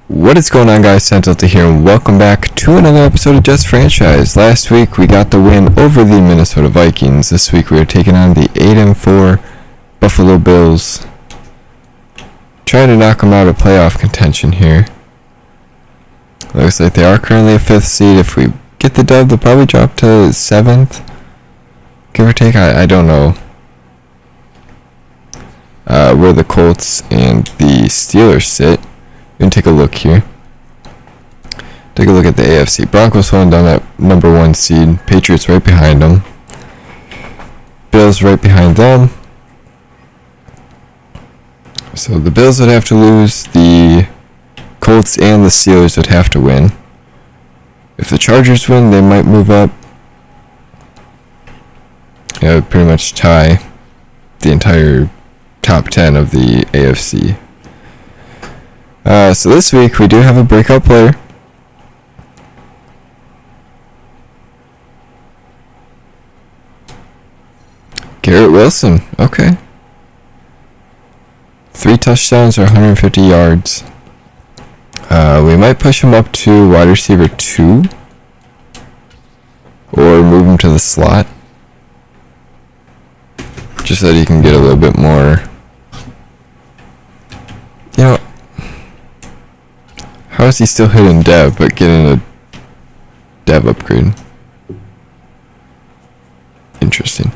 What is going on, guys? Sentinel here, and welcome back to another episode of Just Franchise. Last week we got the win over the Minnesota Vikings. This week we are taking on the 8-4 Buffalo Bills, trying to knock them out of playoff contention here. Looks like they are currently a 5th seed. If we get the dub, they'll probably drop to 7th, give or take. I don't know where the Colts and the Steelers sit. We can take a look here. Take a look at the AFC. Broncos holding down that number 1 seed. Patriots right behind them. Bills right behind them. So the Bills would have to lose. The Colts and the Steelers would have to win. If the Chargers win, they might move up. It would pretty much tie the entire top 10 of the AFC. So this week we do have a breakout player. Garrett Wilson. Okay. 3 touchdowns or 150 yards. We might push him up to wide receiver 2. Or move him to the slot. Just so that he can get a little bit more. You know, how is he still hitting dev but getting a dev upgrade? Interesting.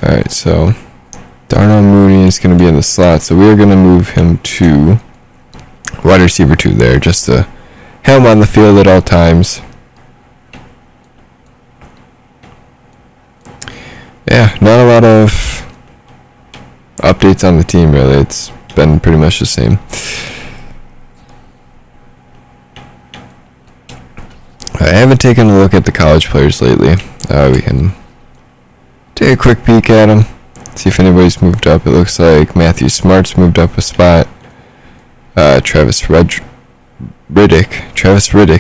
Alright, so Darnell Mooney is going to be in the slot, so we are going to move him to wide receiver 2 there, just to have him on the field at all times. Yeah, not a lot of updates on the team, really. It's been pretty much the same. I haven't taken a look at the college players lately. We can take a quick peek at them, see if anybody's moved up. It looks like Matthew Smart's moved up a spot. Travis Riddick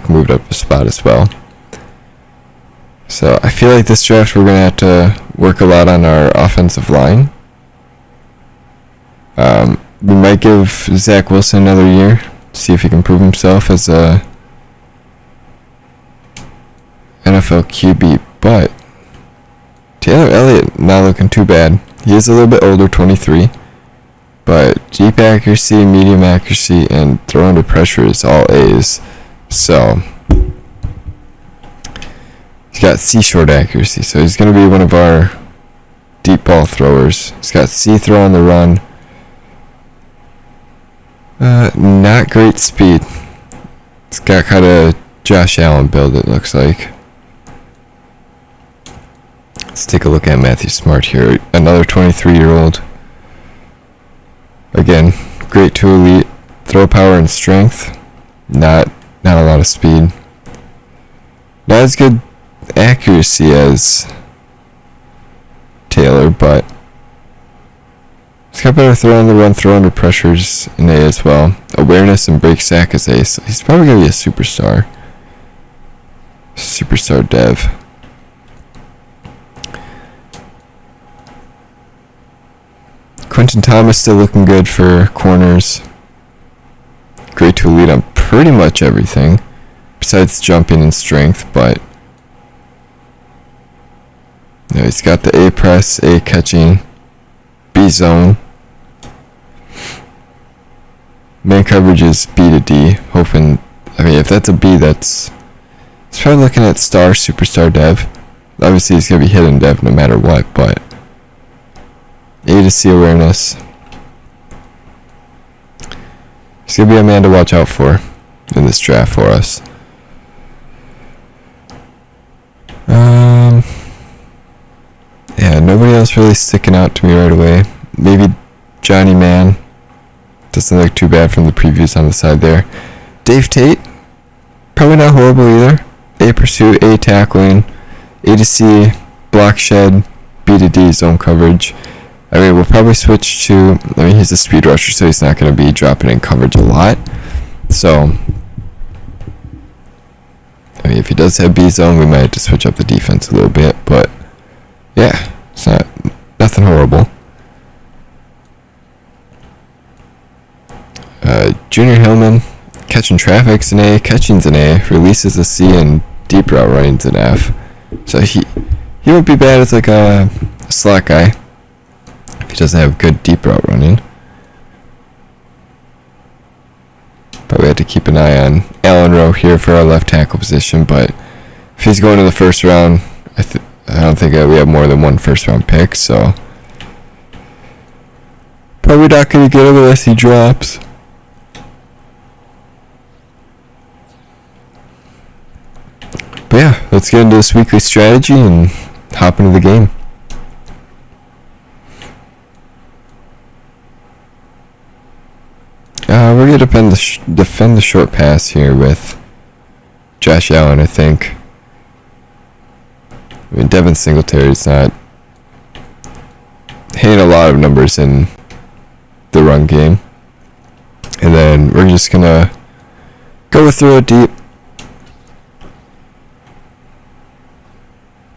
moved up a spot as well. So I feel like this draft we're going to have to work a lot on our offensive line. We might give Zach Wilson another year, see if he can prove himself as a NFL QB, but Taylor Elliott not looking too bad. He is a little bit older, 23, but deep accuracy, medium accuracy, and throw under pressure is all A's. So he's got C-short accuracy, so he's going to be one of our deep ball throwers. He's got C-throw on the run. Not great speed. It's got kind of Josh Allen build, it looks like. Let's take a look at Matthew Smart here. Another 23-year-old. Again, grade 2 elite. Throw power and strength. Not a lot of speed. Not as good accuracy as Taylor, but he's got better throw on the run, throw under pressures in A as well. Awareness and break sack is A, so he's probably going to be a superstar. Superstar dev. Quentin Thomas still looking good for corners. Great to lead on pretty much everything, besides jumping and strength, but you know, he's got the A press, A catching, B zone. Man coverage is B to D. Hoping, I mean, if that's a B, it's probably looking at superstar dev. Obviously, he's gonna be hitting dev no matter what, but A to C awareness. He's gonna be a man to watch out for in this draft for us. Yeah, nobody else really sticking out to me right away. Maybe Johnny Mann. Doesn't look too bad from the previews on the side there. Dave Tate. Probably not horrible either. A pursuit, A tackling, A to C, block shed, B to D zone coverage. I mean, we'll probably switch to, he's a speed rusher, so he's not going to be dropping in coverage a lot. So I mean, if he does have B zone, we might have to switch up the defense a little bit, but yeah, it's nothing horrible. Junior Hillman, catching traffic's an A, catching's an A, releases a C, and deep route running's an F. So he won't be bad as like a slot guy if he doesn't have good deep route running. But we have to keep an eye on Allen Rowe here for our left tackle position. But if he's going to the first round, I don't think we have more than one first round pick. So probably not going to get him unless he drops. But yeah, let's get into this weekly strategy and hop into the game. We're going to defend the short pass here with Josh Allen, I think. I mean, Devin Singletary's not hitting a lot of numbers in the run game. And then we're just going to go with throw it deep.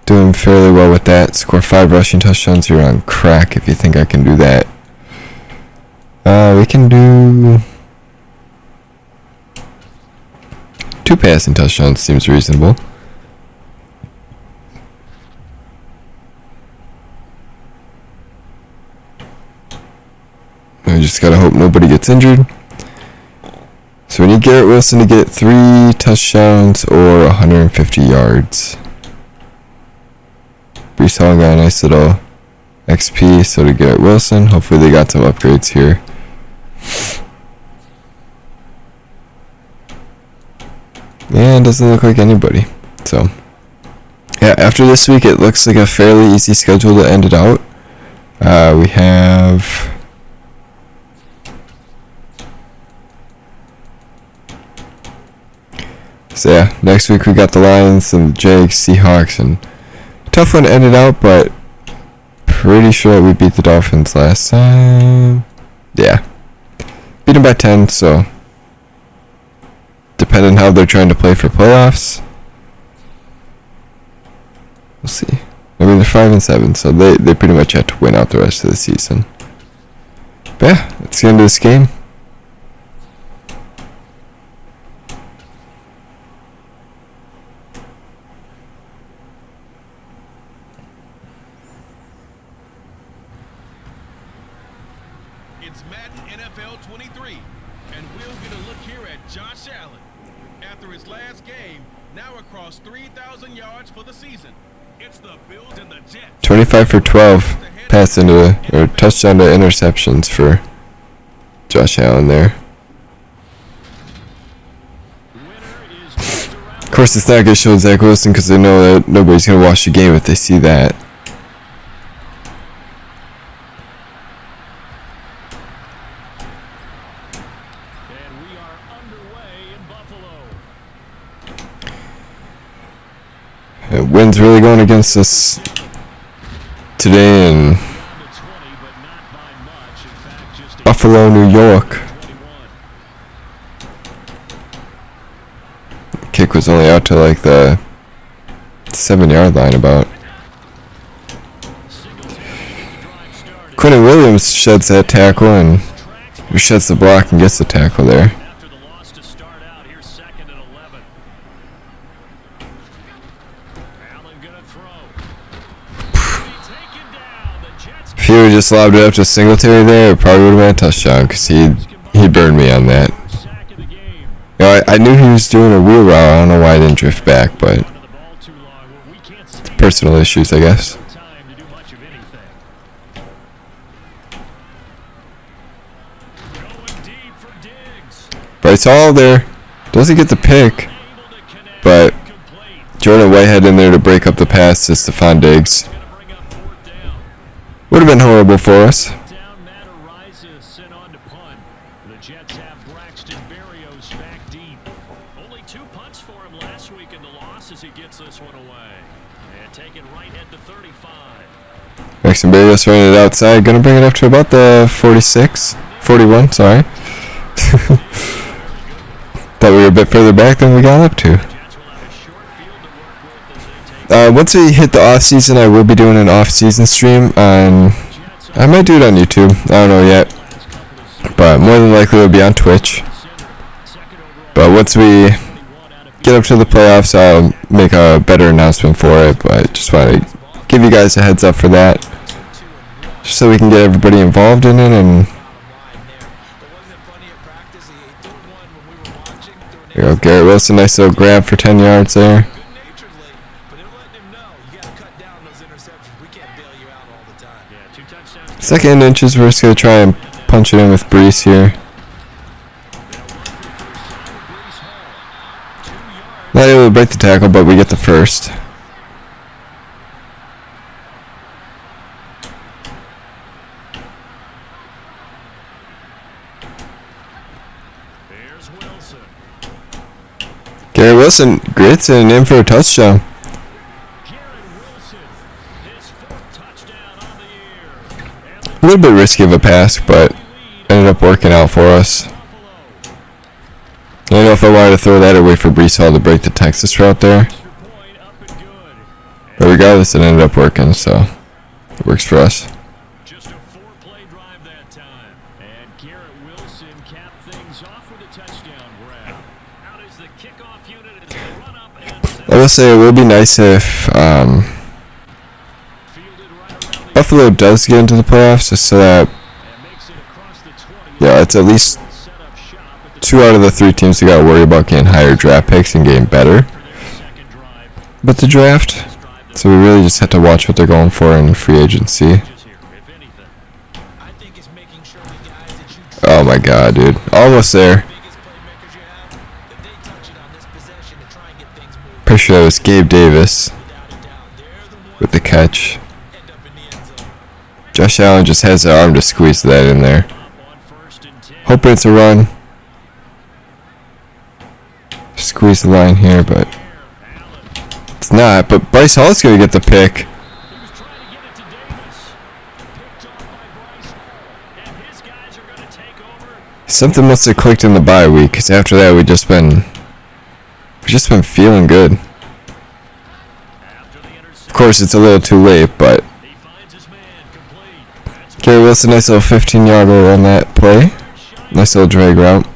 Doing fairly well with that. Score 5 rushing touchdowns. You're on crack if you think I can do that. We can do 2 passing touchdowns. Seems reasonable. I just gotta hope nobody gets injured. So we need Garrett Wilson to get 3 touchdowns or 150 yards. Breece Hall got a nice little XP, so to Garrett Wilson. Hopefully they got some upgrades here. And doesn't look like anybody. So, yeah, after this week, it looks like a fairly easy schedule to end it out. We have... So yeah, next week we got the Lions and the Jags, Seahawks, and tough one to end it out, but pretty sure we beat the Dolphins last time. Yeah. Beat them by 10, so depending on how they're trying to play for playoffs, we'll see. I mean, they're 5-7, so they pretty much have to win out the rest of the season. But yeah, let's get into this game. It's Madden NFL 23, and we'll get a look here at Josh Allen. After his last game, now across 3,000 yards for the season. It's the Bills and the Jets. 25 for 12 pass into, or touchdown to interceptions for Josh Allen there. Of course, it's not going to show Zach Wilson because they know that nobody's going to watch the game if they see that. Wind's really going against us today in Buffalo, New York. Kick was only out to like the 7-yard line about. Quentin Williams sheds that tackle and sheds the block and gets the tackle there. If he would just lobbed it up to Singletary there, it probably would have been a touchdown because he burned me on that. You know, I knew he was doing a wheel route. I don't know why I didn't drift back, but personal issues, I guess. But it's all there. Doesn't get the pick, but Jordan Whitehead in there to break up the pass to Stephon Diggs. Would have been horrible for us. Maxon Berrios running it outside. Gonna bring it up to about the 41, sorry. Thought we were a bit further back than we got up to. Once we hit the off season, I will be doing an off season stream on. I might do it on YouTube. I don't know yet, but more than likely it'll be on Twitch. But once we get up to the playoffs, I'll make a better announcement for it. But I just want to give you guys a heads up for that, just so we can get everybody involved in it. And there you go, Garrett Wilson, nice little grab for 10 yards there. Second and inches, we're just going to try and punch it in with Brees here. Not able to break the tackle, but we get the first. Garrett Wilson grits and in for a touchdown. A little bit risky of a pass, but ended up working out for us. I don't know if I wanted to throw that away for Brees Hall to break the Texas route there. But regardless, it ended up working, so it works for us. Just a 4-play drive that time. And Garrett Wilson capped things off with a touchdown grab. How does the kickoff unit as they run up and I will say it would be nice if Buffalo does get into the playoffs, just so that it's at least 2 out of the 3 teams that got to worry about getting higher draft picks and getting better with the draft. So we really just have to watch what they're going for in free agency. Oh my god, dude. Almost there. Pretty sure that was Gabe Davis with the catch. Josh Allen just has the arm to squeeze that in there. Hoping it's a run. Squeeze the line here, but it's not. But Bryce Hall's going to get the pick. Something must have clicked in the bye week, because after that we've just been feeling good. Of course, it's a little too late, but Garrett Wilson, nice little 15-yarder on that play. Nice little drag route.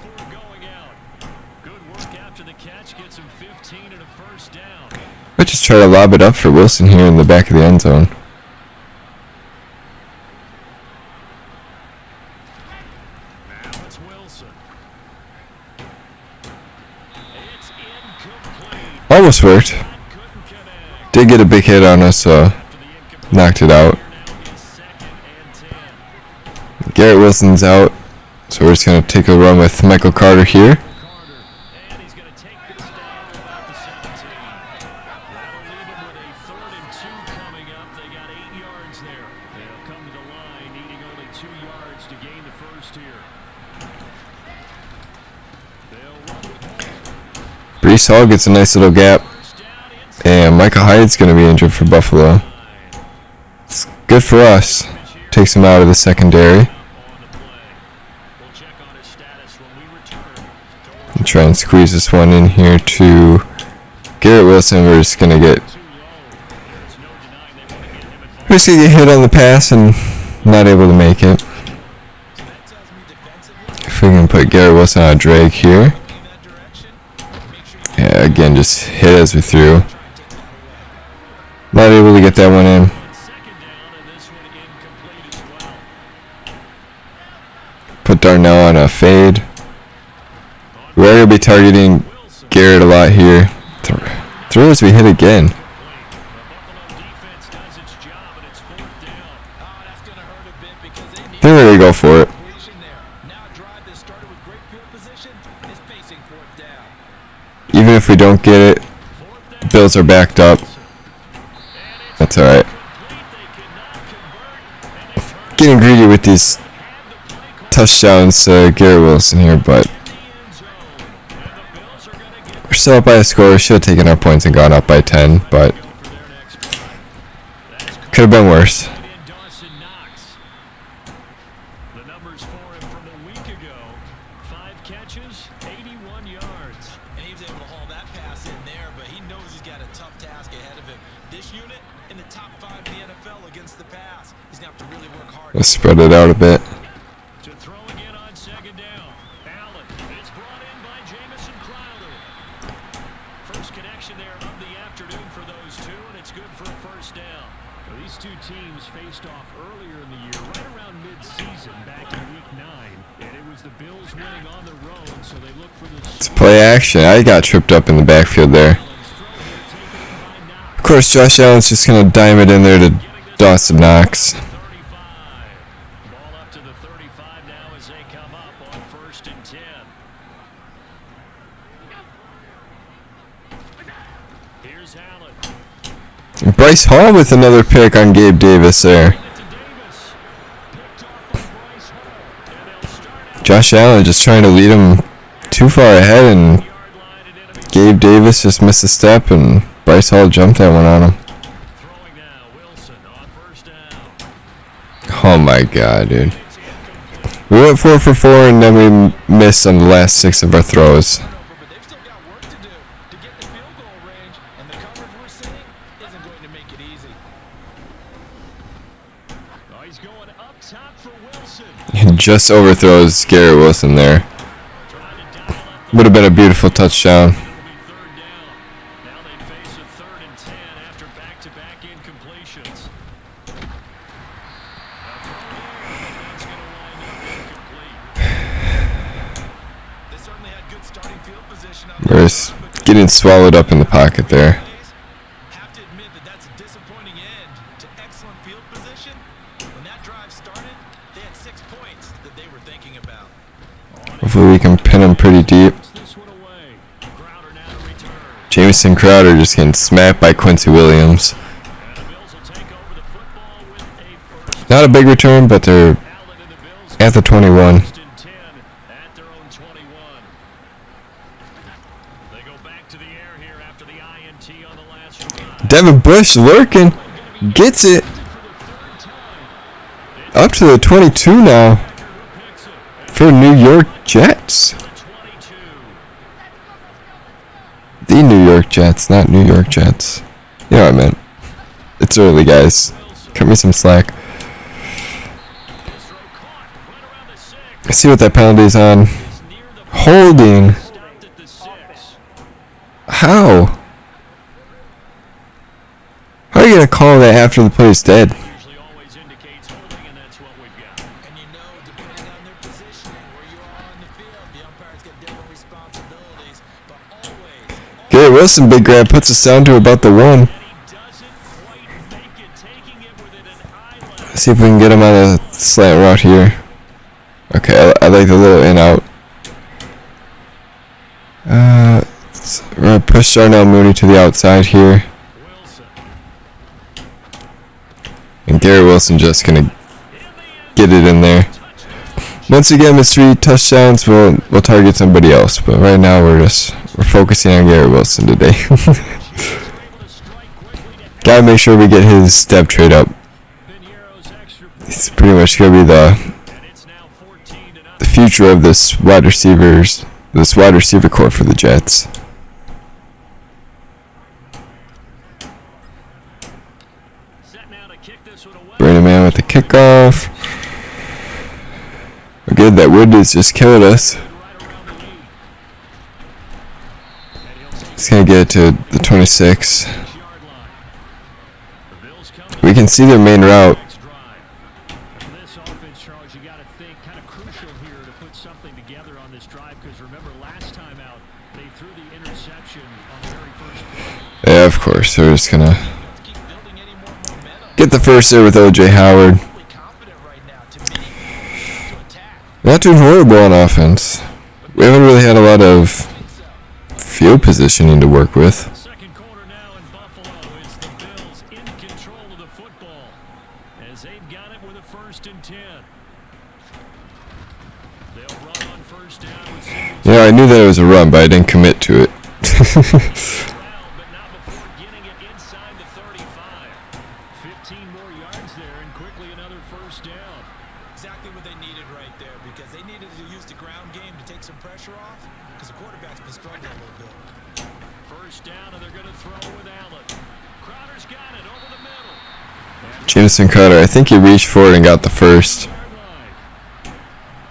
Let's just try to lob it up for Wilson here in the back of the end zone. Almost worked. Did get a big hit on us, so knocked it out. Garrett Wilson's out, so we're just going to take a run with Michael Carter here. Brees Hall gets a nice little gap, and Micah Hyde's going to be injured for Buffalo. It's good for us. Takes him out of the secondary. And try and squeeze this one in here to Garrett Wilson. We're just going to get hit on the pass and not able to make it. If we can put Garrett Wilson on a drag here. Yeah, again, just hit as we threw. Not able to get that one in. Put Darnell on a fade. We're going to be targeting Garrett a lot here. Throw as we hit again. They're ready to go for it. Even if we don't get it, the Bills are backed up. That's alright. Getting greedy with these touchdowns to Garrett Wilson here, but we're still up by a score. Should have taken our points and gone up by 10, but could have been worse. The numbers for him from a week ago: 5 catches, 81 yards. And he was able to haul that pass in there, but he knows he's got a tough task ahead of him. This against the pass. He's going to have to really work hard. Let's spread it out a bit. To throw again on second down. Allen. It's brought in by Jamison Crowder. First connection there of the afternoon for those two, and it's good for a first down. Well, these two teams faced off earlier in the year, right around mid-season, back in Week 9. And it was the Bills winning on the road, so they look for this. It's play action. I got tripped up in the backfield there. Of course, Josh Allen's just going to dime it in there to Dawson Knox. 35. Ball up to the 35 now as they come up on 1st and 10. Here's Allen. And Bryce Hall with another pick on Gabe Davis there. To Davis. Picked off by Bryce Hall. And they'll start out Josh Allen just trying to lead him too far ahead, and the yard line and enemy Gabe Davis just missed a step, and Bryce Hall jumped that one on him. throwing now. Wilson on 1st down. Oh my god, dude. We went 4 for 4, and then we missed on the last 6 of our throws. But they've still got work to do to get the field goal range, and the coverage we're seeing isn't going to make it easy. Oh, he's going up top for Wilson. And just overthrows Garrett Wilson there. Trying to dial up the Would have been a beautiful touchdown. It'll be 3rd down. Now they face a 3rd and 10 after back-to-back incompletions. A throw here, but that's going to wind up incomplete. They certainly had good starting field position on We're just getting swallowed up in the pocket there. Have to admit that that's a disappointing end to excellent field position. When that drive started, they had 6 points that they were thinking about. Hopefully we can pin him pretty deep. Puts this one away. Crowder now to return. Jamison Crowder just getting smacked by Quincy Williams. And the Bills will take over the football with a first. Not a big return, but they're Allen and the Bills at the 21. 1st and 10 at their own 21. They go back to the air here after the INT on the last drive. Devin Bush lurking. Gets it. Up to the 22 now Picks it for New York Jets. at the 22. The New York Jets, not New York Jets. You know what I meant. It's early, guys. Cut me some slack. This throw caught right around the 6. Let's see what that penalty's on. It's near the Holding. stopped at the 6. How? How are you going to call that after the play's dead? Usually always indicates holding, and that's what we've got. And you know, depending on their positioning, where you are on the field, the umpires get different responsibilities. But always, Garrett Wilson, big grab, puts us down to about the 1. And he doesn't quite make it, taking it within an eye level. Let's see if we can get him on a slant route here. Okay, I like the little in out. We're going to push Darnell Mooney to the outside here. Wilson. And Garrett Wilson just going to get it in there. Once again, with 3 touchdowns, we'll target somebody else. But right now, we're focusing on Garrett Wilson today. Able to strike quickly to Gotta make sure we get his step trade up. Piniero's extra point, He's pretty much gonna be the and it's now 14-0. future of this wide receiver core for the Jets. Set now to kick this one away. Brandon Man with the kickoff. We're good. That wood is just killing us. Right around the 8. And he'll take It's gonna get it to the 26. the 6-yard line. The Bills come to We can see their main route. the next drive. For this offense, Charles, you got to think kind of crucial here to put something together on this drive, because remember last time out they threw the interception on the very first play. Yeah, of course. They're just gonna let's keep building any more momentum. get the first there with O.J. Howard. Really confident right now to me. To attack. Not doing horrible on offense. We haven't really had a lot of field positioning to work with. Second quarter now in Buffalo. It's the Bills in control of the football as they've got it with a 1st and 10. They'll run on 1st down with Singletary. Yeah, I knew that it was a run, but I didn't commit to it. Well, but not before getting it inside the 35. 15 more yards there, and quickly another 1st down. Exactly what they needed right there, because they needed to use the ground game to take some pressure off, because the quarterback's been struggling a little bit. 1st down, and they're going to throw with Allen. Crowder's got it over the middle. Jamison Crowder, I think he reached for it and got the first. Yard line.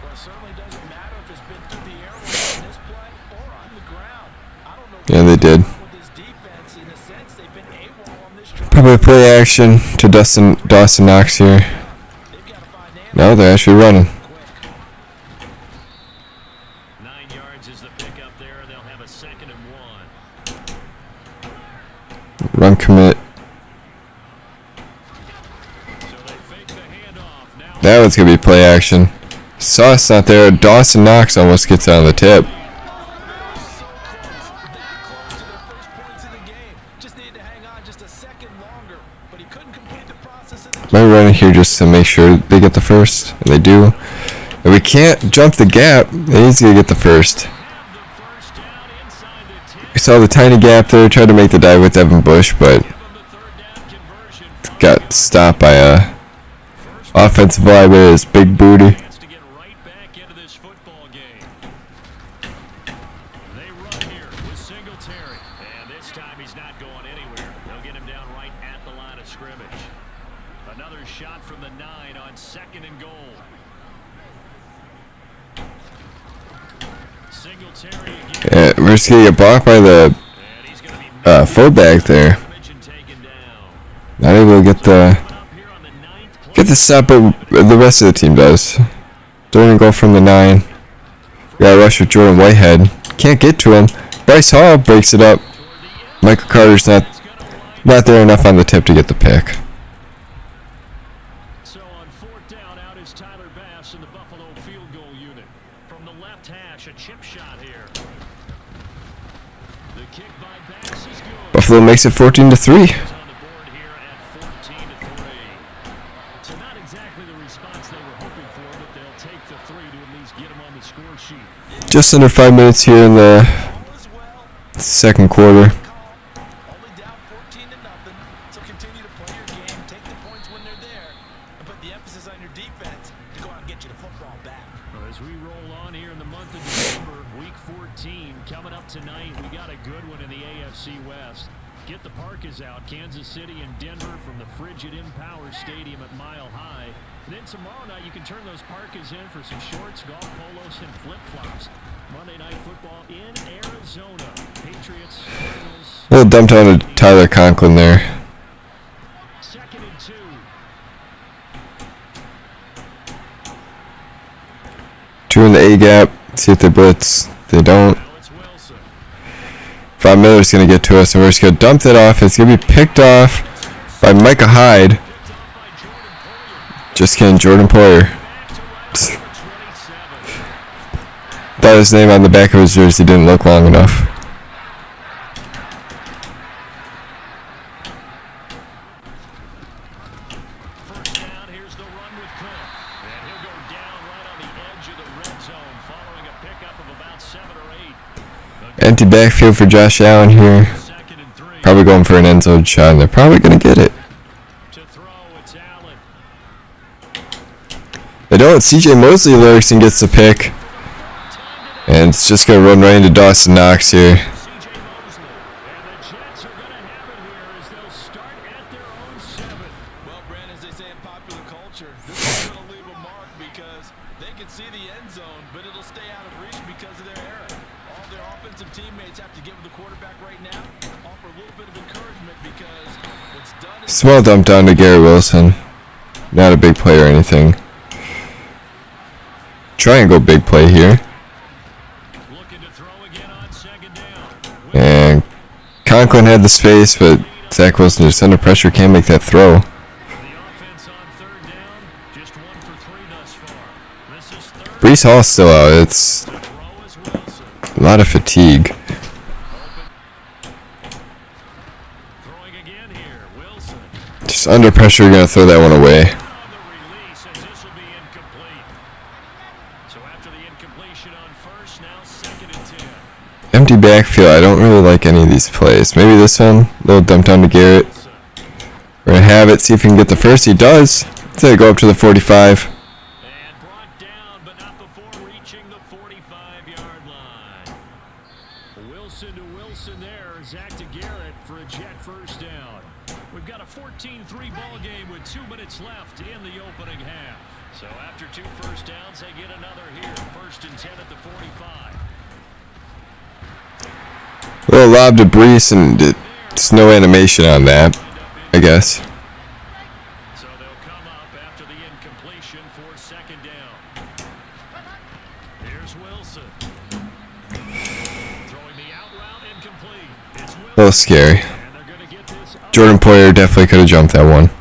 Well, it certainly doesn't matter if it's been through the air in this play or on the ground. I don't know Yeah, they did. with this defense. In a sense, they've been AWOL on this drive. Probably play action to Dawson Knox here. They've got to find answers No, they're actually running. quick. 9 yards is the pickup there. They'll have a 2nd and 1. Run commit. So they fake the handoff. Now That one's going to be play action. Sauce not there. Dawson Knox almost gets on the tip. So close, that close to their first points in the game. Just needed to hang on just a second longer, but he couldn't complete the process of the Might run in here just to make sure they get the first, and they do. And we can't jump the gap. He's going to get the first. have the first down inside the 10. We saw the tiny gap there. Tried to make the dive with Devin Bush, but Give them the 3rd down conversion. got stopped by a offensive lineman with his big booty. Chance to get right back into this football game. They run here with Singletary. And this time he's not going anywhere. They'll get him down right at the line of scrimmage. Another shot from the 9 on 2nd and goal. Singletary again. We're just going to get blocked by the And he's going to be fullback there. scrimmage and taken down. Not able to get the Coming up here on the 9th play. get the stop, but the rest of the team does. Don't even go from the 9. Got a rush with Jordan Whitehead. Can't get to him. Bryce Hall breaks it up. Michael Carter's not there enough on the tip to get the pick. So on 4th down, out is Tyler Bass in the Buffalo field goal unit. From the left hash, a chip shot here. The kick by Bass is good. Buffalo makes it 14-3. He's on the board here at 14-3. So not exactly the response they were hoping for, but they'll take the 3 to at least get them on the score sheet. Just under 5 minutes here in the all is well. second quarter. Only down 14 to nothing. So continue to play your game, take the points when they're there, and put the emphasis on your defense to go out and get you the football back. Well, as we roll on here in the month of December, week 14, coming up tonight, we got a good one in the AFC West. Get the Parkas out, Kansas City and Denver from the frigid Empower Stadium at Mile High. And then tomorrow night, you can turn those Parkas in for some shorts, golf polos, and flip-flops. Monday Night Football in Arizona. Patriots, Cardinals, A little dump down to Tyler Conklin there. 2nd and 2. Two in the A gap. See if they blitz. They don't. Now it's Wilson. Von Miller's going to get to us, and we're just going to dump it off. It's going to be picked off by Micah Hyde. Picked off by Jordan Poyer. Just kidding, Jordan Poyer. Back to right number 27. Thought his name on the back of his jersey didn't look long enough. First down, here's the run with Cook. And he'll go down right on the edge of the red zone following a pickup of about 7 or 8. Empty backfield for Josh Allen here. 2nd and 3. Probably going for an end zone shot, and they're probably going to get it. To throw, it's Allen. They don't. CJ Mosley lurks and gets the pick. And it's just going to run right into Dawson Knox here. C.J. Mosley. And the Jets are going to have it here as they'll start at their own 7. Well, Brandon, as they say in popular culture, this is going to leave a mark because they can see the end zone, but it'll stay out of reach because of their error. All their offensive teammates have to give the quarterback right now, offer a little bit of encouragement because what's done is Small dump down to Gary Wilson. Not a big play or anything. Try and go big play here. Looking to throw again on 2nd down. And Conklin had the space, but Zach Wilson just under pressure can't make that throw. The offense on 3rd down, just 1 for 3 thus far. This is 3rd. Brees Hall's still out. It's The throw is Wilson. a lot of fatigue. Throwing again here, Wilson. Just under pressure, going to throw that one away. On the release, as this will be incomplete. So after the incompletion on 1st, now 2nd and 10. Empty backfield. I don't really like any of these plays. Maybe this one. Little dump down to Garrett. We're going to have it. See if he can get the first. He does. So they go up to the 45. And brought down, but not before reaching the 45-yard line. Wilson to Wilson there. Zach to Garrett for a Jet first down. We've got a 14-3 ball game with 2 minutes left in the opening half. So after 2 first downs, they get another here. 1st and 10 at the 45. Little lob to Brees, and there's no animation on that, I guess. So they'll come up after the incompletion for 2nd down. Here's Wilson. Throwing the out route incomplete. It's Wilson. A little scary. And they're going to get this up. Jordan Poyer definitely could have jumped that one. What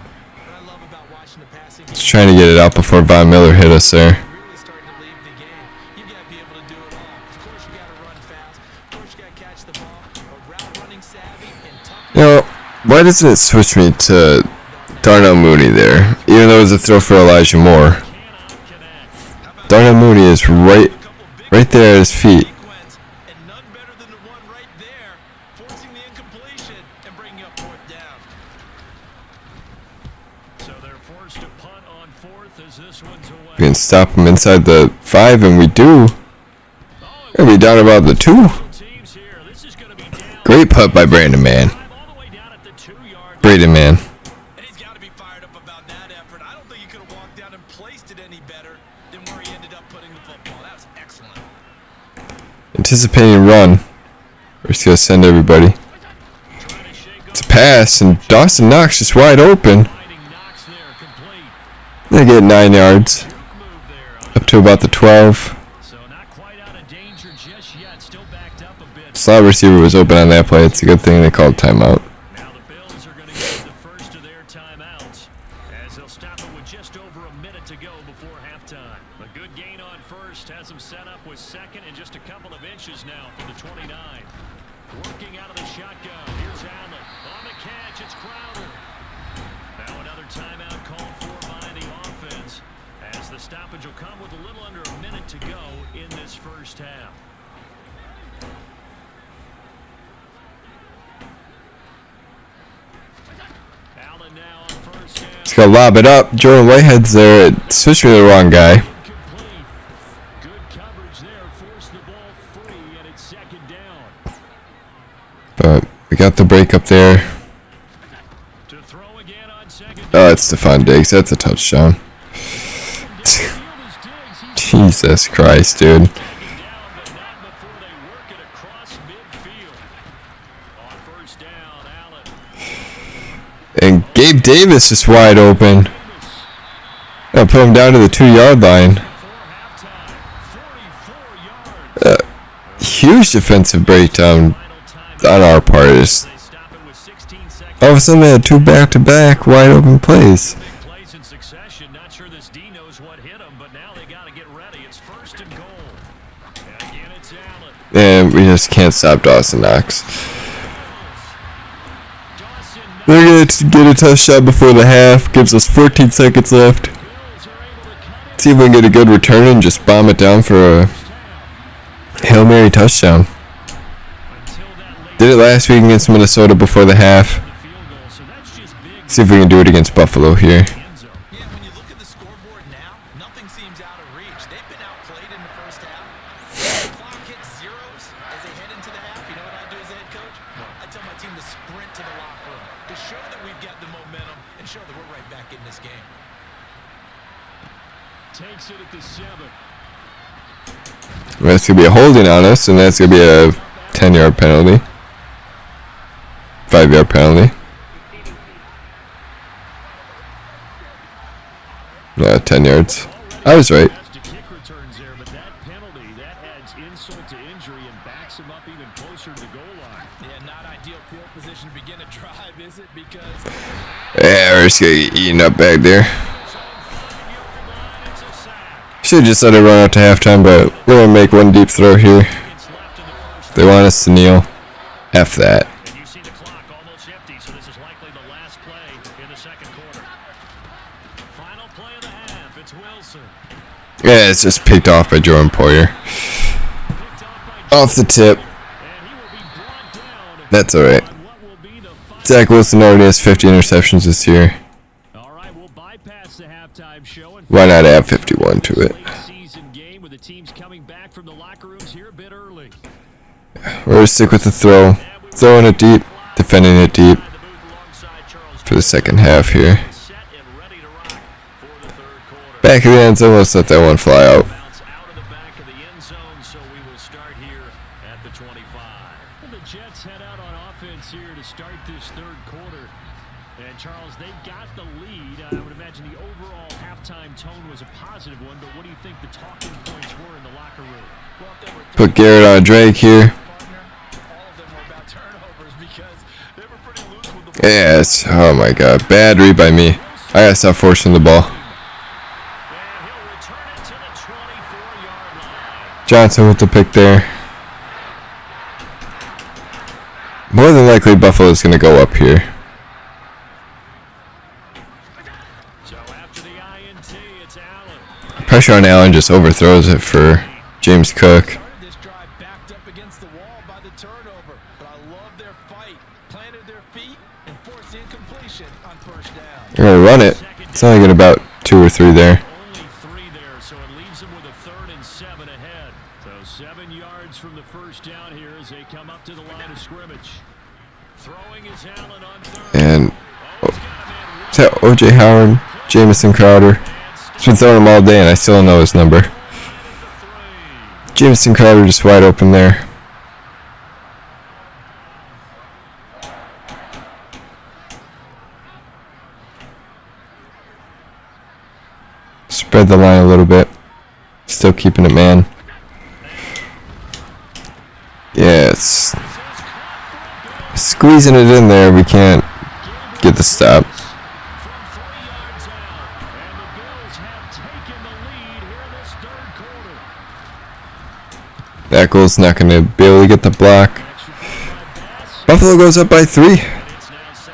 I love about watching the passing Just trying to get it out before Von Miller hit us there. really starting to leave the game. You got to be able to do it all. Of course, you got to run fast. Of course, you got to catch the ball. A route running savvy and tough. You know, why doesn't it switch me to Darnell Mooney there? Even though it was a throw for Elijah Moore. Cannot connect. Darnell Mooney is right there at his feet. Sequence, and none better than the one right there, forcing the incompletion and bringing up 4th down. So they're forced to punt on 4th as this one's away. We can stop him inside the 5, and we do. We're gonna be down about the 2. Teams here. This is going to be down. Great putt by Brandon Mann. All the way down at the 2-yard. Braden Mann. And he's got to be fired up about that effort. I don't think he could have walked down and placed it any better than where he ended up putting the football. That was excellent. Anticipating run. We're just gonna send everybody. Trying to shake It's a pass, and Dawson Knox just wide open. finding Knox there complete. They get 9 yards. Move there. Up to about the 12. So not quite out of danger just yet. Still backed up a bit. Slot receiver was open on that play. It's a good thing they called timeout. Now the Bills are going to get the first of their timeouts as they'll stop it with just over a minute to go before halftime. A good gain on 1st has them set up with 2nd and just a couple of inches now for the 29. Working out of the shotgun. Here's Allen. On the catch, it's Crowder. Now another timeout called for by the offense as the stoppage will come with a little under a minute to go in this first half. Allen now on 1st down. Just gotta lob it up. Jordan Whitehead's there. It switched me to the wrong guy. Complete. Good coverage there. Force the ball free, and it's 2nd down. But we got the break up there. To throw again on 2nd down. Oh, it's Stephon Diggs. That's a touchdown. Jesus Christ, dude. Down, but not before they work it across midfield. On 1st down, Allen. And Gabe Davis is wide open. I'll put him down to the 2-yard line. Before halftime, 44 yards. Huge defensive breakdown Final on timeout. our part. They stop it with 16 seconds. All of a sudden, they had 2 back-to-back wide open plays. Big plays in succession. Not sure this D knows what hit him, but now they got to get ready. It's 1st and goal. And again, it's Allen. And we just can't stop Dawson Knox. Dawson They're going to get a touchdown before the half. Gives us 14 seconds left. Bills are able to cut it See if we can get a good return and just bomb it down for a Hail Mary touchdown. until that late Did it last week against Minnesota before the half. the field goal. So that's just big. See if we can do it against Buffalo here. End zone. Yeah, when you look at the scoreboard now, nothing seems out of reach. They've been outplayed in the first half. The clock hits zeros as they head into the half. You know what I do as a head coach? I tell my team to sprint to the locker room to show that we've got the momentum and show that we're right back in this game. Takes it at the 7. That's going to be a holding on us, and that's going to be a 10-yard penalty. 5-yard penalty. 10 yards. I was right. Has to kick returns there, but that penalty, that adds insult to injury and backs him up even closer to the goal line. Yeah, not ideal field position to begin a drive, is it? Because Yeah, we're just going to get eaten up back there. So on 5-yard line, it's a sack. Should have just let it run out to halftime, but we're going to make one deep throw here. It's left in the first. They want us to kneel. F that. And you see the clock almost empty, so this is likely the last play in the 2nd quarter. Final play of the half, it's Wilson. Yeah, it's just picked off by Jordan Poyer. Picked off by Off the tip. and he will be brought down. That's alright. On what will be the final. Zach Wilson already has 50 interceptions this year. All right, we'll bypass the halftime show and Why not add 51 to it? late season game with the teams coming back from the locker rooms here a bit early. We're going to stick with the throw. Throwing it deep. Defending it deep The booth alongside Charles for the second half here. Sack Back of the end zone, let's let that one fly out. Bounce out of the back of the end zone, so we will start here at the 25. Well, the Jets head out on offense here to start this third quarter. And Charles, they've got the lead. I would imagine the overall halftime tone was a positive one, but what do you think the talking points were in the locker room? Well, if they were Put Garrett on Drake here. partner, all of them were about turnovers because they were pretty loose with the ball. Yes. Oh my god. Bad read by me. I gotta stop forcing the ball. And he'll return it to the 24-yard line. Johnson with the pick there. More than likely, Buffalo's gonna go up here. So after the INT, it's Allen. Pressure on Allen just overthrows it for James Cook. Started this drive backed up against the wall by the turnover, but I love their fight. Planted their feet and forced incompletion on first down. They're gonna run it. It's only got about 2 or 3 there. Only 3 there, so it leaves them with a 3rd and 7 ahead. So 7 yards from the first down here as they come up to the line of scrimmage. Throwing is Allen on 3rd. And Oh, he's got a man is that OJ Howard, Jamison Crowder? He's been throwing him all day, and I still don't know his number. running to 3. Jamison Crowder just wide open there. Spread the line a little bit. Still keeping it man. Yeah, it's squeezing it in there. We can't get the stop. From 3 yards out, and the Bills have taken the lead here in this third quarter. That goal's not going to be able to get the block. Extra point by Bass, Buffalo goes up by 3. and it's now 17-14.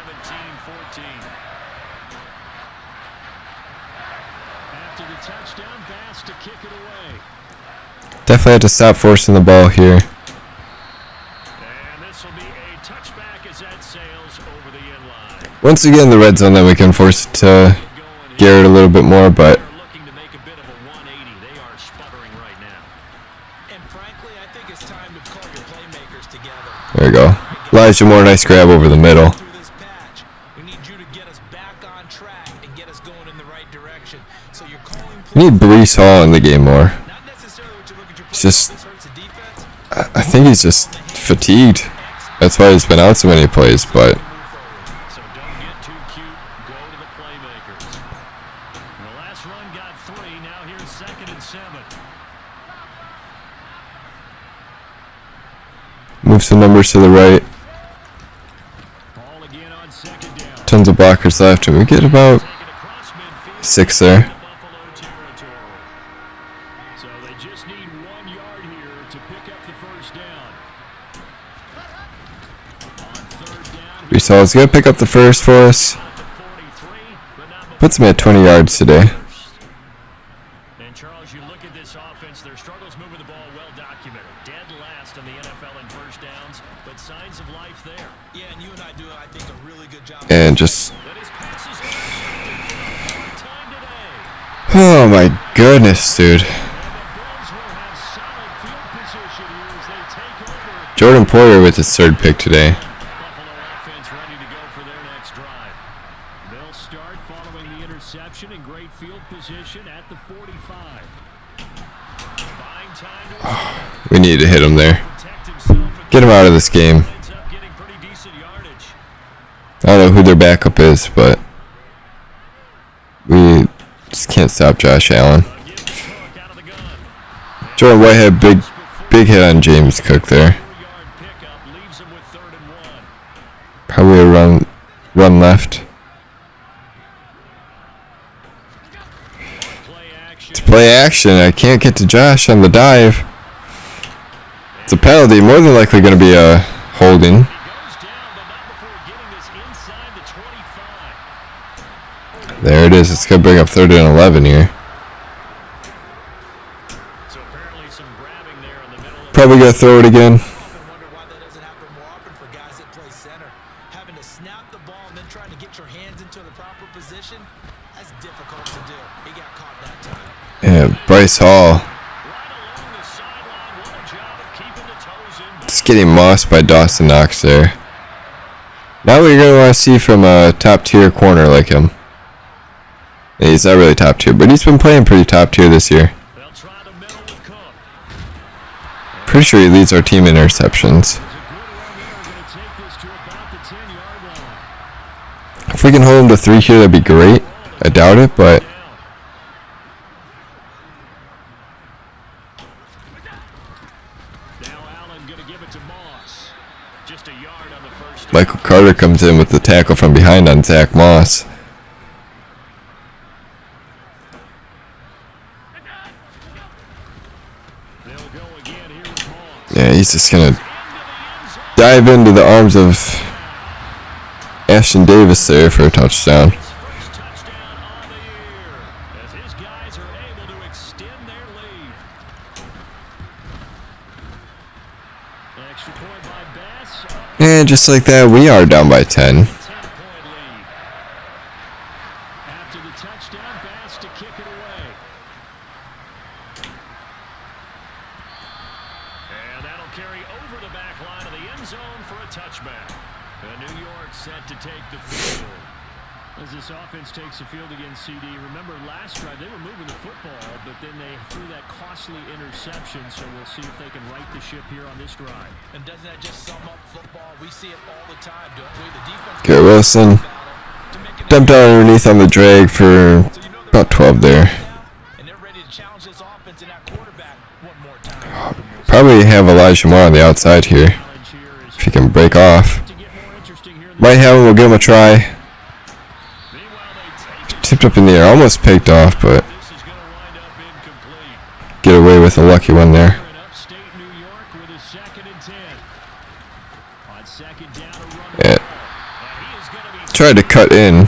After the touchdown, Bass to kick it away. Definitely have to stop forcing the ball here. And this will be a touchback as that sails over the end line. Once again, the red zone, that we can force it to Going here. Garrett a little bit more, but They're looking to make a bit of a 180. They are sputtering right now. And frankly, I think it's time to call your playmakers together. there we go. Elijah Moore, nice grab over the middle. Through this patch, we need you to get us back on track and get us going in the right direction. So you're calling We need Brees Hall in the game more. not necessarily what you look at your It's just, this hurts the defense. I think he's just fatigued. That's why he's been out so many plays, but So don't get too cute. Go to the playmakers. And the last run got 3. Now here's 2nd and 7. move some numbers to the right. Ball again on 2nd down. Tons of blockers left, and we get about Taken across midfield. 6 there. Buffalo territory. So they just need 1 yard here to pick up the first down. On 3rd down, Brees Hall's gonna pick up the first for us. at the 43, but not Puts him at 20 yards today. first. And Charles, you look at this offense, their struggles moving the ball well documented. Dead last in the NFL in first downs, but signs of life there. Yeah, and you and I do, I think, a really good job. And just, But his passes are time today. oh my goodness, dude. And the Bills will have solid field position here as they take over. Jordan Poyer with his 3rd pick today. Buffalo offense ready to go for their next drive. They'll start following the interception in great field position at the 45. Buying time to We need to hit him there. protect himself and Get him out of this game. ends up getting pretty decent yardage. I don't know who their backup is, but we just can't stop Josh Allen. Gives Cook out of the gun. Jordan Whitehead, big hit on James Cook there. 4-yard pickup leaves him with 3rd and 1. Probably a run left. Play action. It's play action. I can't get to Josh on the dive. It's a penalty. More than likely going to be a holding. He goes down, but not before getting this inside the 25. There it is. It's going to bring up 3rd and 11 here. So apparently some grabbing there in the middle of Probably going to throw it again. Often wonder why that doesn't happen more often for guys that play center. Having to snap the ball and then trying to get your hands into the proper position, that's difficult to do. He got caught that time. Yeah, Bryce Hall right along the sideline. What a job of keeping the toes in. just getting mossed by Dawson Knox there. Now what you're going to want to see from a top tier corner like him. He's not really top tier, but he's been playing pretty top tier this year. They'll try the middle with Cook. Pretty sure he leads our team in interceptions. There's a good run there. Going to take this to about the 10-yard line. If we can hold him to 3 here, that'd be great. I doubt it, but Now Allen going to give it to Moss. Just a yard on the first down. Michael Carter comes in with the tackle from behind on Zach Moss. They'll go again here with Moss. Yeah, he's just gonna dive into the arms of Ashton Davis there for a touchdown. His first touchdown on the year as his guys are able to extend their lead. Extra point by Bass. And just like that, we are down by 10. 10-point lead. After the touchdown, Bass to kick it away. And that'll carry over the back line of the end zone for a touchback. New York set to take the field. As this offense takes the field against CD, remember last drive they were moving the football, but then they threw that costly interception, so we'll see if they can right the ship here on this drive. And doesn't that just sum up football? We see it all the time, don't we? The defense Garrett Wilson dumped out underneath on the drag for about 12 there. and they're ready to challenge this offense and that quarterback one more time. Probably have Elijah Moore on the outside here. Challenge here is If he can break off. to get more interesting here. Might have him, we'll give him a try. Meanwhile, they take it. Tipped up in the air, almost picked off, but This is going to wind up incomplete. get away with a lucky one there. Here in upstate New York with a 2nd and 10. On 2nd down, a run. Yeah. And he is going to be Tried to cut in,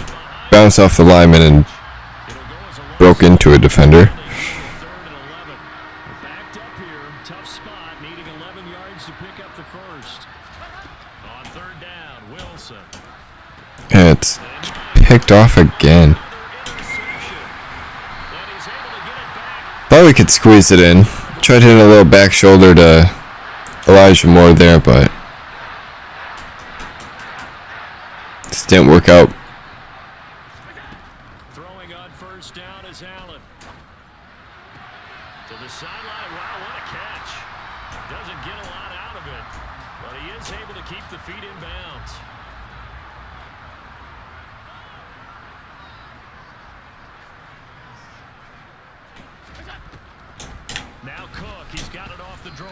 bounce off the lineman, and It'll go as a long broke into a defender. 3rd and 11. We're backed up here. Tough spot, needing 11 yards to pick up the first. On 3rd down, Wilson. And it's picked off again. Interception. And he's able to get it back. Thought we could squeeze it in. Tried hitting a little back shoulder to Elijah Moore there, but this didn't work out. Throwing on 1st down is Allen. To the sideline. Wow, what a catch. Doesn't get a lot out of it, but he is able to keep the feet in bounds. Now Cook, he's got it off the draw.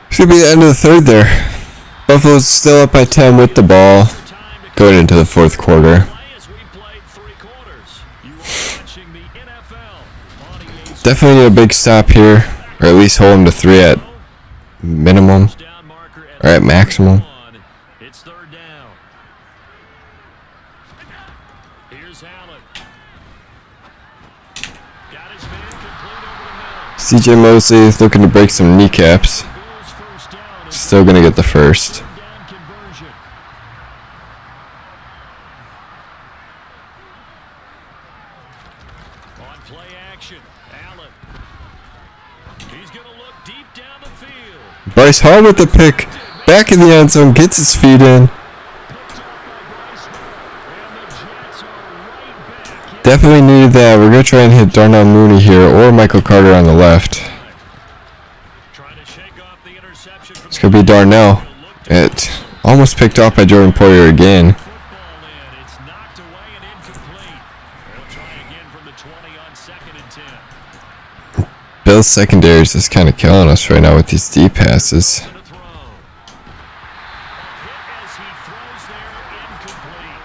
Should be the end of the 3rd there. Buffalo's still up by 10 with the ball Time to going into the 4th quarter. play as we played 3 quarters. You are watching the NFL on EA Definitely need a big stop here, or at least hold him to 3 at minimum, down marker or at maximum. 1. It's 3rd down. Here's Allen. Got his man complete over the middle. CJ Mosley is looking to break some kneecaps. Bills 1st down. and Still gonna get the first. 3rd down conversion. On play action, Allen. He's going to look deep down the field. Bryce Hall with the pick. Back in the end zone, gets his feet in. Picked off by Bryce Hall. And the Jets are right back. Definitely needed that. We're gonna try and hit Darnell Mooney here, or Michael Carter on the left. Trying to shake off the interception from It's gonna be Darnell. It almost picked off by Jordan Poyer again. football in. It's knocked away and incomplete. They'll try again from the 20 on 2nd and 10. Bill's secondary is just kind of killing us right now with these deep passes. To throw. A hit as he throws there, incomplete.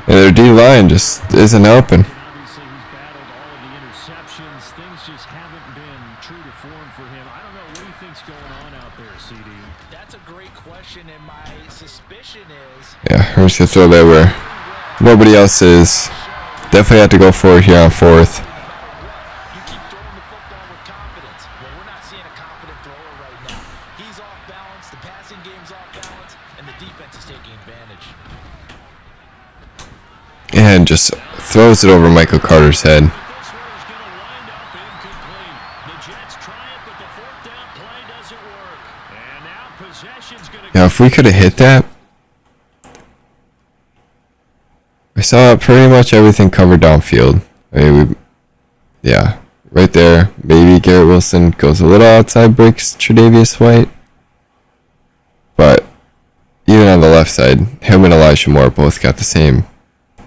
And their D line just isn't helping. Obviously, he's battled all of the interceptions. Things just haven't been true to form for him. I don't know what he thinks going on out there, CD. That's a great question, and my suspicion is Yeah, we're just gonna throw that where nobody else is. Definitely have to go for it here on 4th. you keep throwing the football with confidence. Well, we're not seeing a confident thrower right now. He's off balance, the passing game's off balance, and the defense is taking advantage. And just throws it over Michael Carter's head. This one is going to wind up incomplete. The Jets try it, but the 4th down play doesn't work. And now possession's going to Now, if we could have hit that, I saw pretty much everything covered downfield. I mean, yeah, right there. Maybe Garrett Wilson goes a little outside, breaks Tre'Davious White. But even on the left side, him and Elijah Moore both got the same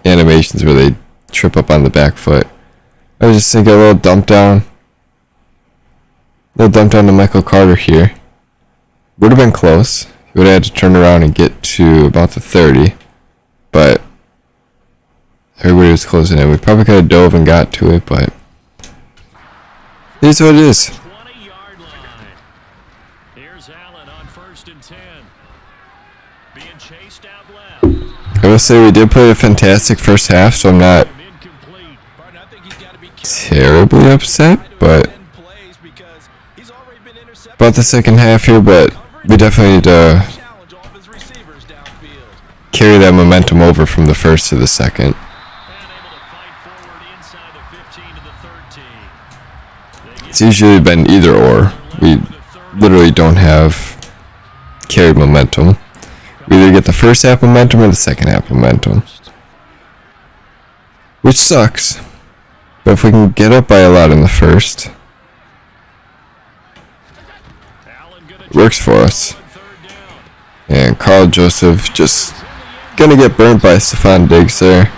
animations where they trip up on the back foot. I was just thinking a little dump down. To Michael Carter here. Would have been close. He would have had to turn around and get to about the 30. But everybody was closing in. We probably could have dove and got to it, but it is what it is. 20-yard line. Here's Allen on 1st and 10. Being chased out left. I will say we did play a fantastic first half, so I'm not Incomplete. Barton, I think he's got to be terribly upset, but plays because he's already been intercepted. about the second half here, but we definitely need to Challenge all of his receivers downfield. carry that momentum over from the first to the second. And able to fight forward inside the 15 to the 13. It's usually been either or. We literally don't have carried momentum. We either get the first half momentum or the second half momentum, which sucks. But if we can get up by a lot in the first, it works for us. And Carl Joseph just gonna get burnt by Stephon Diggs there.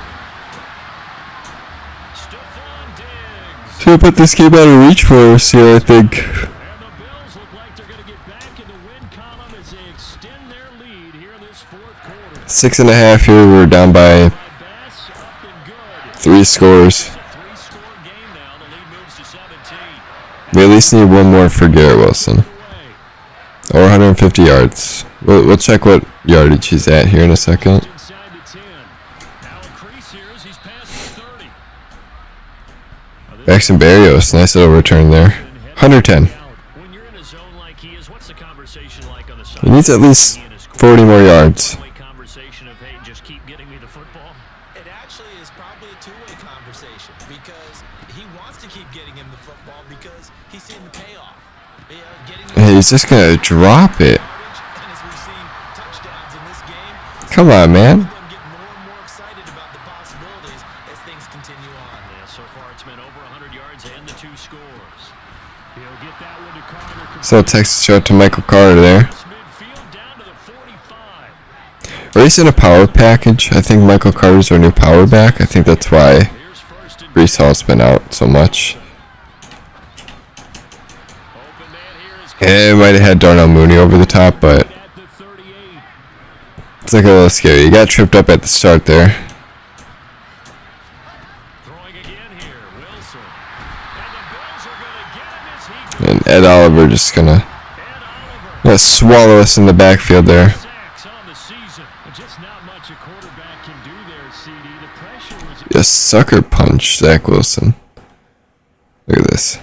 Stephon Diggs. So we put this game out of reach for us here, I think. And the Bills look like they're going to get back in the win column as they extend their lead here in this 4th quarter. 6.5 here, we're down by Bass up and good. 3 scores. It's a 3-score game now. The lead moves to 17. We at least need one more for Garrett Wilson. Away. Or 150 yards. We'll check what yardage he's at here in a second. Inside the 10. Allen Crease here as he's past the 30. Jackson Berrios, nice little return there. 110. When you're in a zone like he is, what's the conversation like on the He needs at least 40 more yards. Conversation of, hey, just keep getting me the football. It actually is probably a two-way conversation because he wants to keep getting him the football because he's seeing the payoff. Hey, he's just gonna drop it. And as we've seen touchdowns in this game, Come on, man. them get more and more excited about the possibilities as things continue on. Yeah, so far it's been over 100 yards and the 2 scores. He'll get that one to Carter. So Texas shout to Michael Carter there. Midfield down to the 45. Or he's in a power package. I think Michael Carter's our new power back. I think that's why Here's 1st and Brees Hall's been out so much. open man here is And might have had Darnell Mooney over the top, but at the 38. it's like a little scary. He got tripped up at the start there. Throwing again here, Wilson. And the Bills are going to get him as he And Ed Oliver just gonna swallow us in the backfield there. sacks on the season. Just not much a quarterback can do there, CD. The pressure was Just sucker punch Zach Wilson. Look at this.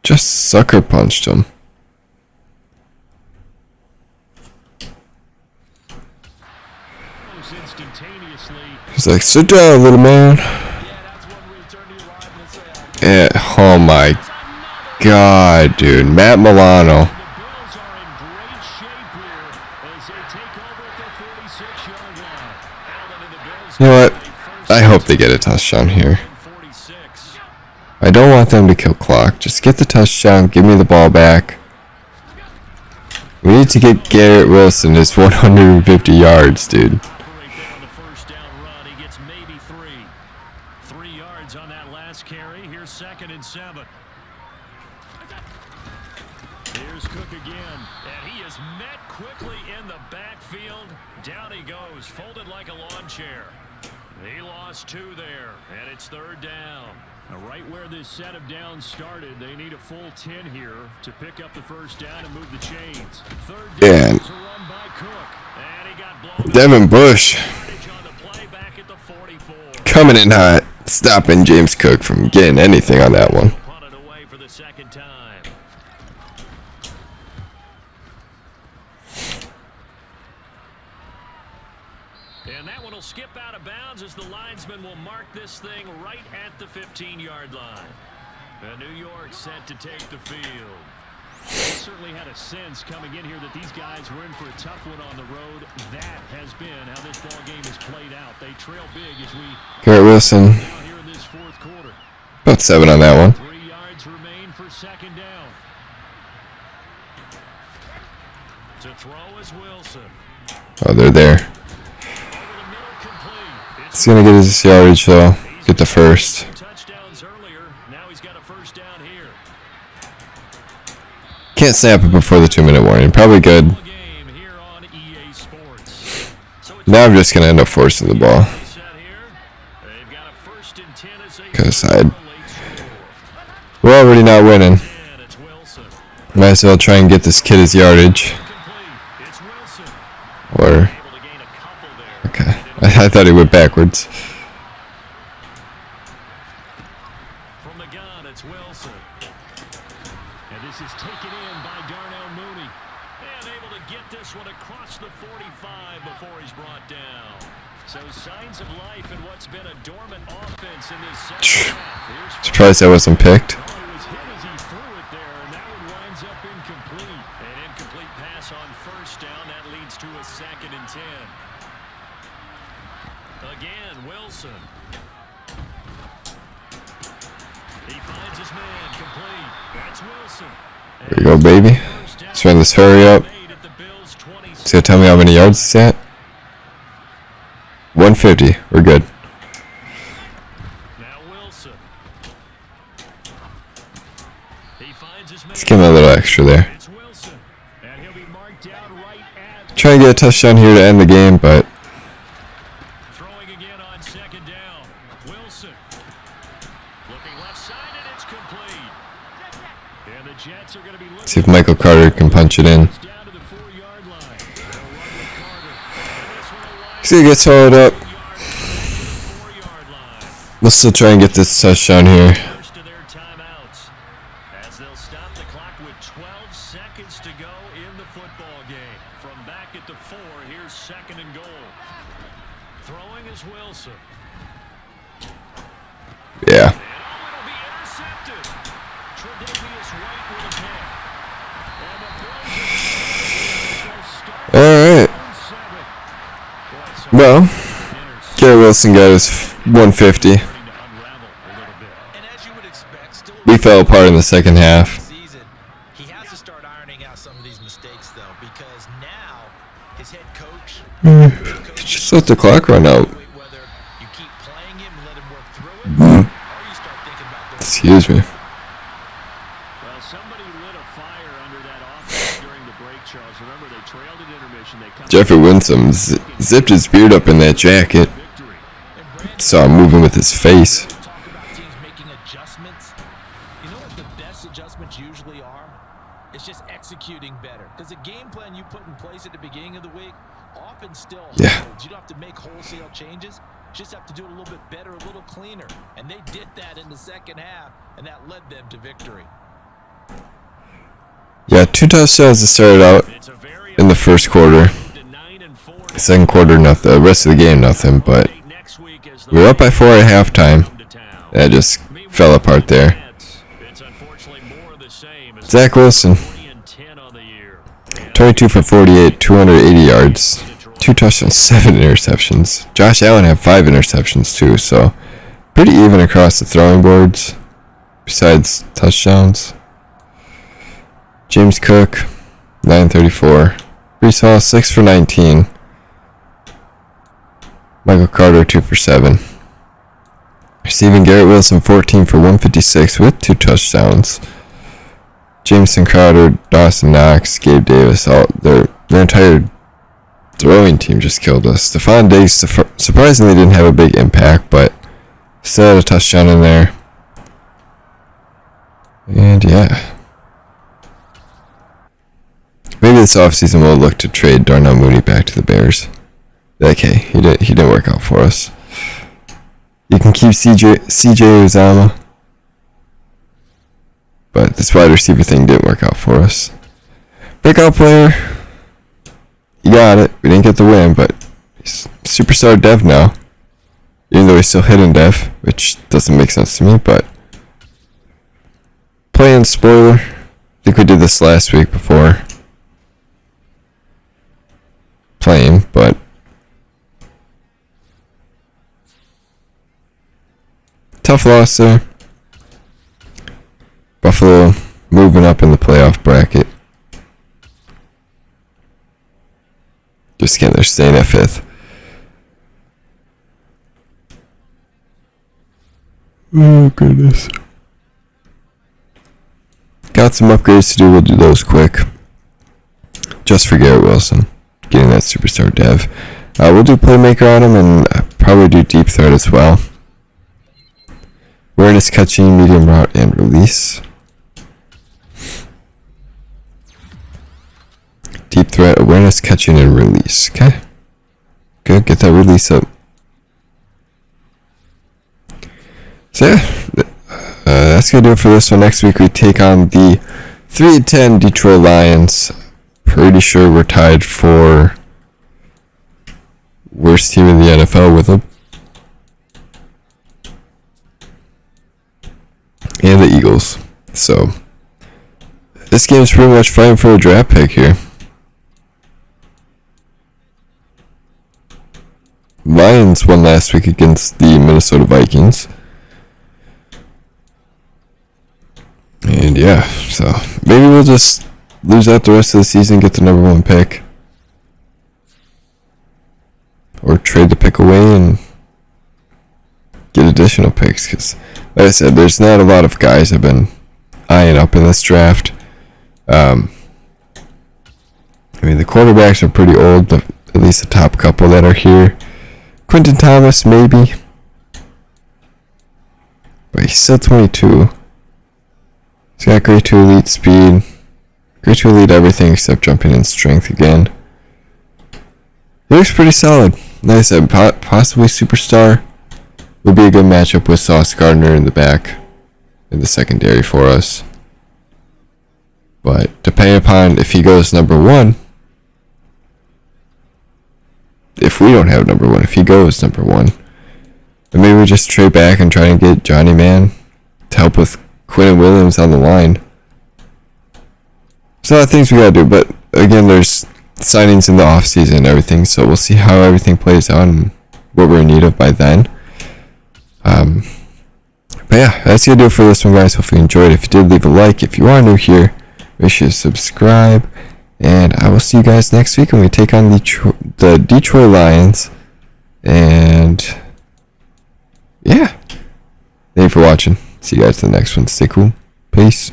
Just sucker punched him. instantaneously. He's like, sit down, little man. Yeah, oh my god, dude. Matt Milano. The Bills are in great shape here as they take over at the 46-yard line. Allen and the Bills You know what? get a first I hope they get a touchdown here. and 46. I don't want them to kill clock. Just get the touchdown. Give me the ball back. We need to get Garrett Wilson his 150 yards, dude. Operate there on the first down run. He gets maybe 3. 3 yards on that last carry. Here's 2nd and 7. Here's Cook again, and he is met quickly in the backfield. Down he goes, folded like a lawn chair. He lost 2 there, and it's 3rd down. Now, right where this set of downs started, they need a full 10 here to pick up the first down and move the chains. 3rd down Yeah. is a run by Cook, and he got blown Devin Bush yardage on the play back at the 44. coming in hot. Stopping James Cook from getting anything on that one. Punted away for the 2nd time. And that one will skip out of bounds as the linesman will mark this thing right at the 15-yard line. And New York set to take the field. They certainly had a sense coming in here that these guys were in for a tough one on the road. That has been how this ball game has played out. They trail big as we Garrett Wilson, now here in this fourth quarter. about 7 on that one. 3 yards remain for second down. To throw is Wilson. Oh, they're there. Over the middle, complete. He's gonna get his yardage though. Get the first. Touchdowns earlier. Now he's got a first down here. Can't snap it before the 2-minute warning. Probably good. Ball game here on EA Sports. So it's Now I'm just gonna end up forcing the ball. set here. They've got a first and 10 as they 'Cause score I'd- late score. We're already not winning. And it's Wilson. Might as well try and get this kid his yardage. Complete. It's Wilson. Or Able to gain a couple there. okay. I thought he went backwards. From the gun, it's Wilson. And this is taken in by Darnell Mooney. And able to get this one across the 45 before he's brought down. So signs of life in what's been a dormant offense in this second half. Here's Surprised I wasn't picked. Oh, he was hit as he threw it there, and that one winds up incomplete. An incomplete pass on first down. That leads to a second and 10. Again, Wilson. He finds his man complete. That's Wilson. There you go, baby. Let's run this hurry up. Made at the Bills' 26. It's gonna tell me how many yards it's at. 150. We're good. Now Wilson. He finds his man. Let's give him a little extra there. It's Wilson. And he'll be marked down right at Try and get a touchdown here to end the game, but throwing again on second down. Wilson. Looking left side and it's complete. And the Jets are going to be looking see if Michael Carter can punch it in. down to the 4-yard line. They'll run with Carter. And this one will line He's gonna get swallowed up. yards to the 4-yard line. We'll still try and get this touchdown here. First of their timeouts as they'll stop the clock with 12 seconds to go in the football game. From back at the 4, here's second and goal. Throwing is Wilson. Yeah. And it'll be intercepted. Tre'Davious White with a pick. And the Bills will start Alright. on 7. Boy, so Well, intercepted. Garrett Wilson got his 150. Starting to unravel a little bit. And as you would expect, still We fell apart in the second half. season, he has to start ironing out some of these mistakes, though, because now his head coach Just let the clock run out. whether you keep playing him and let him work through it, or you start thinking about going Excuse me. Well, somebody lit a fire under that offense during the break, Charles. Remember, they trailed at intermission. They come Jeffrey Winsome zipped his beard up in that jacket. victory. Saw him moving with his face. talk about teams making adjustments. You know what the best adjustments usually are? It's just executing better. Because the game plan you put in place at the beginning of the week often still Yeah. holds. You don't have to make wholesale changes. You just have to do it a little bit better, a little cleaner. And they did that in the second half, and that led them to victory. Yeah, 2 touchdowns to start out It's a very in the first quarter. to 9-4 Second quarter, nothing. The rest of the game, nothing. But next week as the we were up by 4 at halftime. come to town. That just fell apart there. It's unfortunately more of the same as Zach Wilson, 40 and 10 on the year. 22 for 48, 280 yards, 2 touchdowns, 7 interceptions. Josh Allen had 5 interceptions too, so pretty even across the throwing boards. Besides touchdowns, James Cook, 934. Brees Hall, 6 for 19. Michael Carter, 2 for 7. Receiving Garrett Wilson, 14 for 156 with 2 touchdowns. Jameson Crowder, Dawson Knox, Gabe Davis, all their entire throwing team just killed us. Stephon Diggs surprisingly didn't have a big impact, but still had a touchdown in there. And yeah. Maybe this offseason we'll look to trade Darnell Mooney back to the Bears. Like, hey, he didn't work out for us. You can keep CJ Uzama. But this wide receiver thing didn't work out for us. Breakout player. You got it. We didn't get the win, but he's superstar dev now. Even though he's still hidden dev, which doesn't make sense to me, but Play-in spoiler. I think we did this last week before playing, but tough loss there. Buffalo moving up in the playoff bracket. Just kidding, they're staying at 5th. Oh, goodness. Got some upgrades to do. We'll do those quick. Just for Garrett Wilson. Getting that superstar dev. We'll do playmaker on him and probably do deep threat as well. Awareness, catching, medium route, and release. Deep threat, awareness, catching, and release. Okay. Good. Get that release up. So yeah, that's gonna do it for this one. Next week we take on the 3-10 Detroit Lions. Pretty sure we're tied for worst team in the NFL with them. And the Eagles. So this game's pretty much fighting for a draft pick here. Lions won last week against the Minnesota Vikings. And yeah, so maybe we'll just lose out the rest of the season, get the number 1 pick. Or trade the pick away and get additional picks. Because, like I said, there's not a lot of guys I've been eyeing up in this draft. I mean, the quarterbacks are pretty old, but at least the top couple that are here. Quentin Thomas, maybe. But he's still 22. He's got grade 2 elite speed. Grade 2 elite everything except jumping and strength again. He looks pretty solid. Like I said, possibly superstar. Would be a good matchup with Sauce Gardner in the back. In the secondary for us. But depending upon if he goes number 1. If we don't have number 1. If he goes number 1. Then maybe we just trade back and try and get Johnny Man to help with Quinn Williams on the line. There's a lot of things we gotta do, but again, there's signings in the offseason and everything, so we'll see how everything plays out and what we're in need of by then. But yeah, that's gonna do it for this one, guys. Hopefully you enjoyed. If you did, leave a like. If you are new here, make sure to subscribe, and I will see you guys next week when we take on the Detroit Lions. And yeah, thank you for watching. See you guys in the next one. Stay cool. Peace.